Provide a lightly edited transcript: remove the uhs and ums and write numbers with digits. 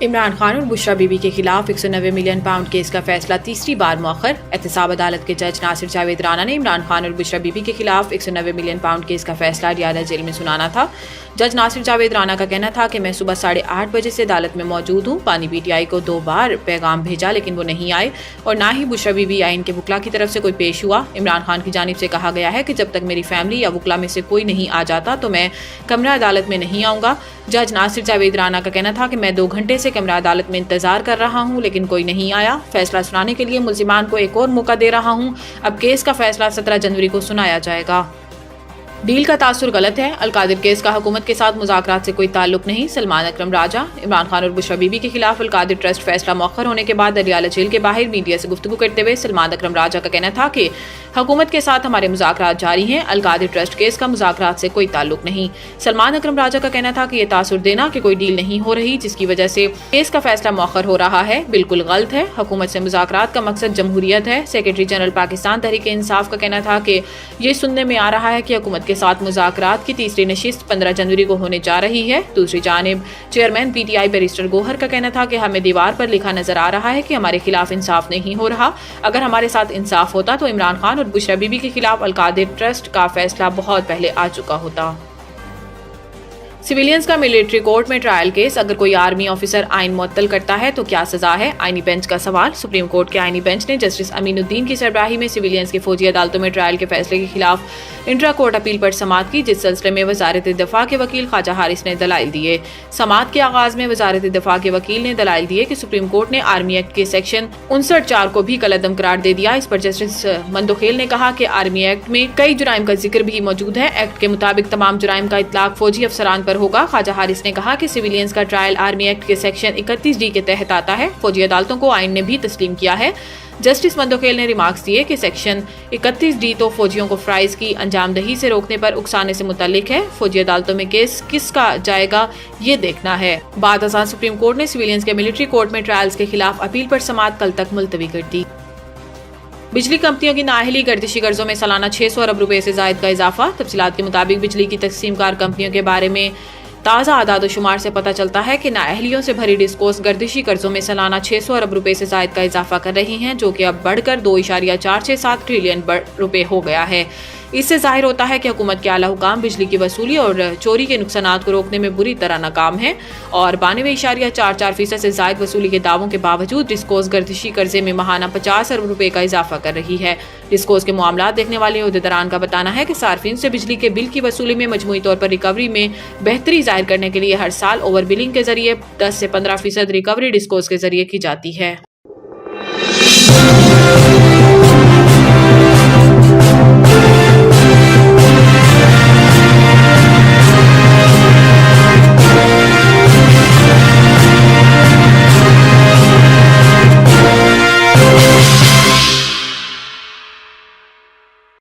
इमरान खान और बुशरा बीबी के खिलाफ 190 मिलियन पाउंड केस का फैसला तीसरी बार मौखर। एहतसाब अदालत के जज नासिर जावेद राना ने इमरान खान और बुशरा बीबी के खिलाफ 190 मिलियन पाउंड केस का फैसला रियादा जेल में सुनाना था। जज नासिर जावेद राना का कहना था कि मैं सुबह 8:30 बजे से अदालत में मौजूद हूँ। पानी PTI को 2 बार पैगाम भेजा लेकिन वो नहीं आए और ना ही बुशरा बीबी या इनके वकला की तरफ से कोई पेश हुआ। इमरान खान की जानिब से कहा गया है कि जब तक मेरी फैमिली या वकला में से कोई नहीं आ जाता तो मैं कमरा अदालत में नहीं आऊँगा। जज नासिर जावेद राना का कहना था कि मैं 2 घंटे से कमरा अदालत में इंतजार कर रहा हूं लेकिन कोई नहीं आया। फैसला सुनाने के लिए मुल्जिमान को एक और मौका दे रहा हूं। अब केस का फैसला 17 जनवरी को सुनाया जाएगा। डील का तासुर गलत है। अलकादिर केस का हुकूमत के साथ मुज़ाकरात से कोई ताल्लुक नहीं। सलमान अकरम राजा। इमरान खान और बुशरा बीबी के खिलाफ अलकादिर ट्रस्ट फैसला मौखर होने के बाद रियादा जेल के बाहर मीडिया से गुफ्तगू करते हुए सलमान अकरम राजा का कहना था कि हुकूमत के साथ हमारे मुज़ाकरात जारी हैं। अलकादिर ट्रस्ट केस का मुज़ाकरात से कोई ताल्लुक नहीं। सलमान अकरम राजा का कहना था कि ये तासुर देना कि कोई डील नहीं हो रही जिसकी वजह से केस का फैसला मौखर हो रहा है बिल्कुल गलत है। हुकूमत से मुज़ाकरात का मकसद जमहूरियत है। सेक्रेटरी जनरल पाकिस्तान तहरीक इंसाफ का कहना था कि ये सुनने में आ रहा है कि हुकूमत के साथ मुज़ाकरात की तीसरी नशिस्त 15 जनवरी को होने जा रही है। दूसरी जानिब चेयरमैन PTI बैरिस्टर गोहर का कहना था कि हमें दीवार पर लिखा नजर आ रहा है कि हमारे खिलाफ इंसाफ नहीं हो रहा। अगर हमारे साथ इंसाफ होता तो इमरान खान और बुशरा बीबी के खिलाफ अलकादिर ट्रस्ट का फैसला बहुत पहले आ चुका होता। सिविलियंस का मिलिट्री कोर्ट में ट्रायल केस। अगर कोई आर्मी ऑफिसर आइन मुअत्तल करता है तो क्या सजा है? आईनी बेंच का सवाल। सुप्रीम कोर्ट के आईनी बेंच ने जस्टिस अमीनुद्दीन की सरबराही में सिविलियंस की फौजी अदालतों में ट्रायल के फैसले के खिलाफ इंट्रा कोर्ट अपील पर समाअत की, जिस सिलसिले में वजारत दिफा के वकील ख्वाजा हारिस ने दलाइल दिए। समाअत के आगाज में वजारत दिफा के वकील ने दलाइल दिए कि सुप्रीम कोर्ट ने आर्मी एक्ट के सेक्शन 59(4) को भी कलअदम करार दे दिया। इस पर जस्टिस मंदोखेल ने कहा कि आर्मी एक्ट में कई जुराइम का जिक्र भी मौजूद है। एक्ट के मुताबिक तमाम जुराइम का इतलाक फौजी अफसरान पर होगा। ख्वाजा हारिस ने कहा कि सिविलियंस का ट्रायल आर्मी एक्ट के सेक्शन 31D के तहत आता है। फौजी अदालतों को आइन ने भी तस्लीम किया है। जस्टिस मंदोखेल ने रिमार्क्स दिए कि सेक्शन 31D तो फौजियों को फ्राइज की अंजामदही से रोकने पर उकसाने से मुतल्लिक है। फौजी अदालतों में केस किसका जाएगा ये देखना है। बाद अज़ां सुप्रीम कोर्ट ने सिविलियंस के मिलिट्री कोर्ट में ट्रायल्स के खिलाफ अपील पर समाअत कल तक मुलतवी कर दी। बिजली कंपनियों की नाअहली गर्दिशी कर्जों में सालाना 600 अरब रुपए से जायद का इजाफा। तफसीलात के मुताबिक बिजली की तकसीमकार कंपनियों के बारे में ताज़ा आदाद शुमार से पता चलता है कि नाअहलियों से भरी डिस्कोस गर्दिशी कर्जों में सालाना 600 अरब रुपए से जायद का इजाफा कर रही हैं, जो कि अब बढ़कर 2.467 ट्रिलियन रुपए हो गया है। इससे जाहिर होता है कि हुकूमत के आला हुकाम बिजली की वसूली और चोरी के नुकसानात को रोकने में बुरी तरह नाकाम है और 92.44% से जायद वसूली के दावों के बावजूद डिस्कोस गर्दिशी कर्जे में माहाना 50 अरब रुपए का इजाफा कर रही है। डिस्कोस के मामला देखने वाले उहदेदारान का बताना है कि सार्फिन से बिजली के बिल की वसूली में मजमूई तौर पर रिकवरी में बेहतरी जाहिर करने के लिए हर साल ओवर बिलिंग के जरिए 10 से 15% रिकवरी डिस्कोस के जरिए की जाती है।